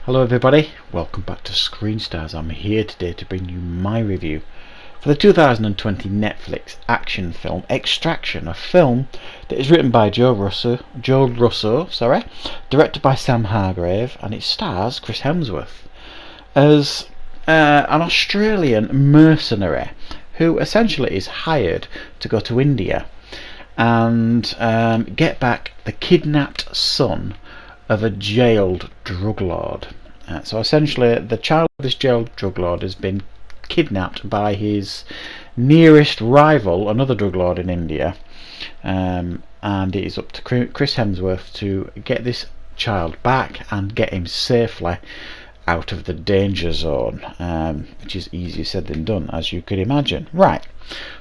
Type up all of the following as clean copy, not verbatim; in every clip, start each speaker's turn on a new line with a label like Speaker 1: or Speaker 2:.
Speaker 1: Hello everybody, welcome back to Screen Stars. I'm here today to bring you my review for the 2020 Netflix action film Extraction, a film that is written by Joe Russo, directed by Sam Hargrave, and it stars Chris Hemsworth as an Australian mercenary who essentially is hired to go to India and get back the kidnapped son of a jailed drug lord. So essentially the child of this jailed drug lord has been kidnapped by his nearest rival, another drug lord in India, and it is up to Chris Hemsworth to get this child back and get him safely out of the danger zone, which is easier said than done, as you could imagine. Right,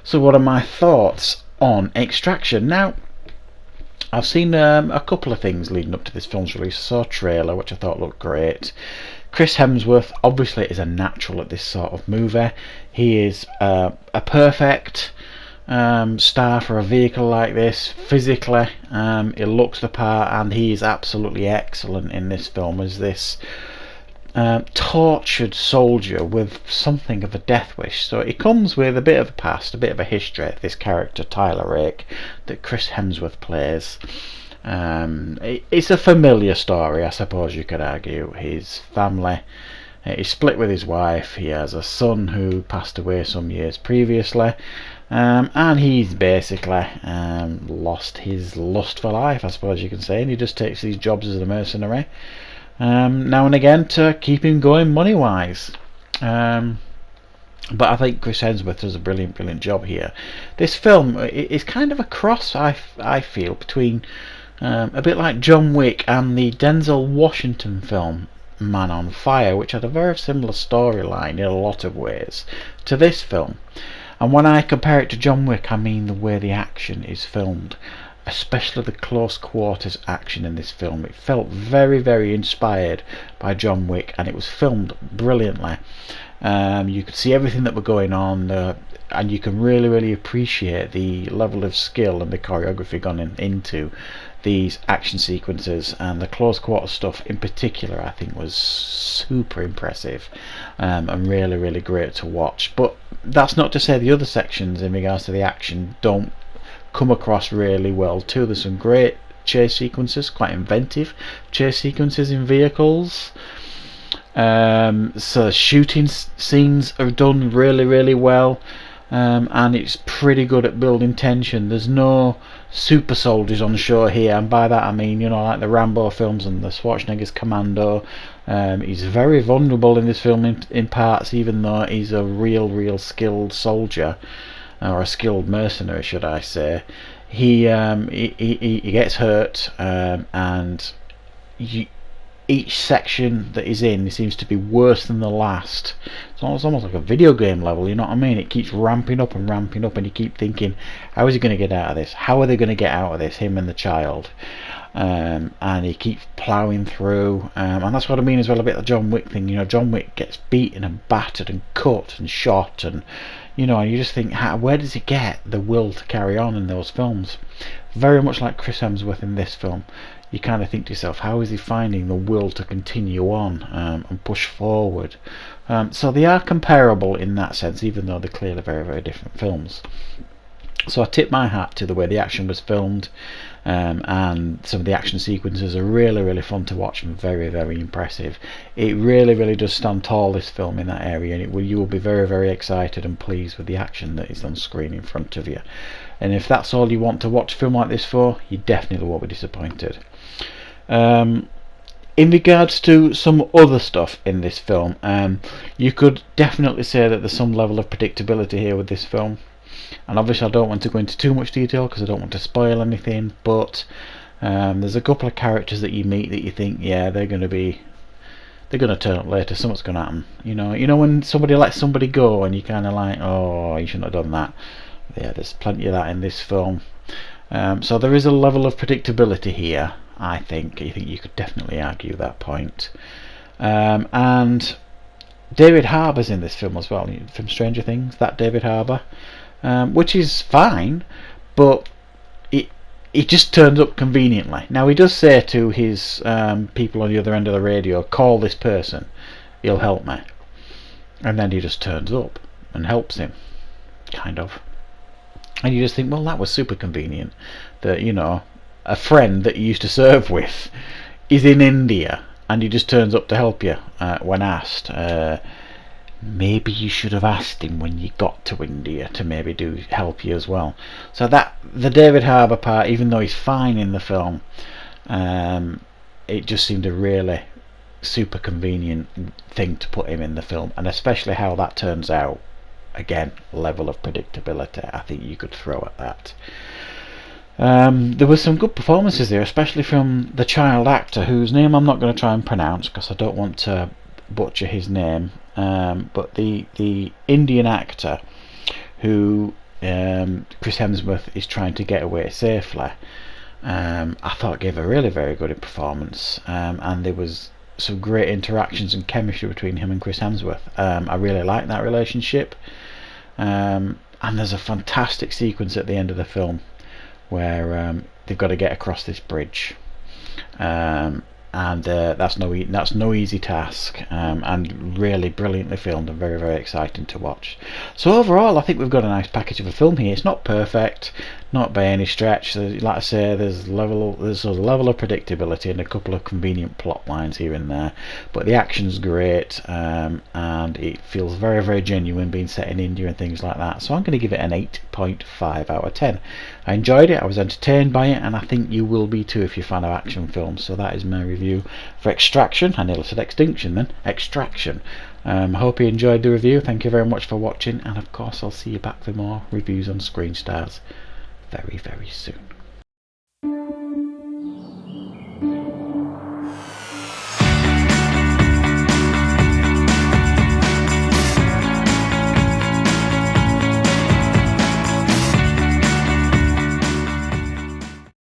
Speaker 1: so what are my thoughts on Extraction? Now, I've seen a couple of things leading up to this film's release. I saw a trailer which I thought looked great. Chris Hemsworth obviously is a natural at this sort of movie. He is a perfect star for a vehicle like this. Physically, he looks the part, and he is absolutely excellent in this film as this tortured soldier with something of a death wish. So it comes with a bit of a past, a bit of a history, this character Tyler Rake that Chris Hemsworth plays. It's a familiar story, I suppose you could argue. His family, he's split with his wife, he has a son who passed away some years previously, and he's basically lost his lust for life, I suppose you can say, and he just takes these jobs as a mercenary now and again to keep him going money wise. But I think Chris Hemsworth does a brilliant job here. This film is kind of a cross, I feel, between a bit like John Wick and the Denzel Washington film Man on Fire, which had a very similar storyline in a lot of ways to this film. And when I compare it to John Wick, I mean the way the action is filmed, especially the close quarters action in this film. It felt very inspired by John Wick, and it was filmed brilliantly. You could see everything that was going on, and you can really appreciate the level of skill and the choreography gone into these action sequences, and the close quarter stuff in particular I think was super impressive, and really great to watch. But that's not to say the other sections in regards to the action don't come across really well too. There's some great chase sequences, quite inventive chase sequences in vehicles. So shooting scenes are done really well, and it's pretty good at building tension. There's no super soldiers on show here, and by that I mean, you know, like the Rambo films and the Schwarzenegger's Commando. He's very vulnerable in this film in parts, even though he's a real skilled soldier, or a skilled mercenary should I say. He gets hurt, and each section that he's in, he seems to be worse than the last. It's almost like a video game level, you know what I mean? It keeps ramping up, and you keep thinking, how is he going to get out of this? How are they going to get out of this, him and the child? And he keeps ploughing through, and that's what I mean as well, a bit of the John Wick thing. You know, John Wick gets beaten and battered and cut and shot, and you know, and you just think, where does he get the will to carry on in those films? Very much like Chris Hemsworth in this film. You kind of think to yourself, how is he finding the will to continue on and push forward? So they are comparable in that sense, even though they're clearly very different films. So I tip my hat to the way the action was filmed, and some of the action sequences are really fun to watch and very impressive. It really does stand tall, this film, in that area, and you will be very excited and pleased with the action that is on screen in front of you. And if that's all you want to watch a film like this for, you definitely won't be disappointed. In regards to some other stuff in this film, you could definitely say that there's some level of predictability here with this film, and obviously I don't want to go into too much detail because I don't want to spoil anything, but there's a couple of characters that you meet that you think, yeah, they're going to turn up later, something's going to happen. You know when somebody lets somebody go and you kind of like, oh, you shouldn't have done that. Yeah, there's plenty of that in this film. So there is a level of predictability here, I think. You could definitely argue that point. And David Harbour's in this film as well, from Stranger Things, that David Harbour, which is fine, but he just turns up conveniently. Now he does say to his people on the other end of the radio, call this person, he'll help me. And then he just turns up and helps him, kind of. And you just think, well, that was super convenient. That, you know, a friend that you used to serve with is in India and he just turns up to help you when asked. Maybe you should have asked him when you got to India to maybe help you as well. So that the David Harbour part, even though he's fine in the film, it just seemed a really super convenient thing to put him in the film, and especially how that turns out. Again, level of predictability I think you could throw at that. There were some good performances there, especially from the child actor whose name I'm not going to try and pronounce because I don't want to butcher his name, but the Indian actor who Chris Hemsworth is trying to get away safely, I thought gave a really very good performance, and there was some great interactions and chemistry between him and Chris Hemsworth. I really like that relationship, and there's a fantastic sequence at the end of the film where they've got to get across this bridge, and that's no easy task, and really brilliantly filmed and very, very exciting to watch. So overall I think we've got a nice package of a film here. It's not perfect, not by any stretch. Like I say, there's a level of predictability and a couple of convenient plot lines here and there, but the action's great, and it feels very, very genuine, being set in India and things like that. So I'm going to give it an 8.5 out of 10. I enjoyed it, I was entertained by it, and I think you will be too if you're a fan of action films. So that is my review for Extraction. I nearly said Extinction then. Extraction. I hope you enjoyed the review. Thank you very much for watching, and of course I'll see you back for more reviews on Screen Stars very, very soon.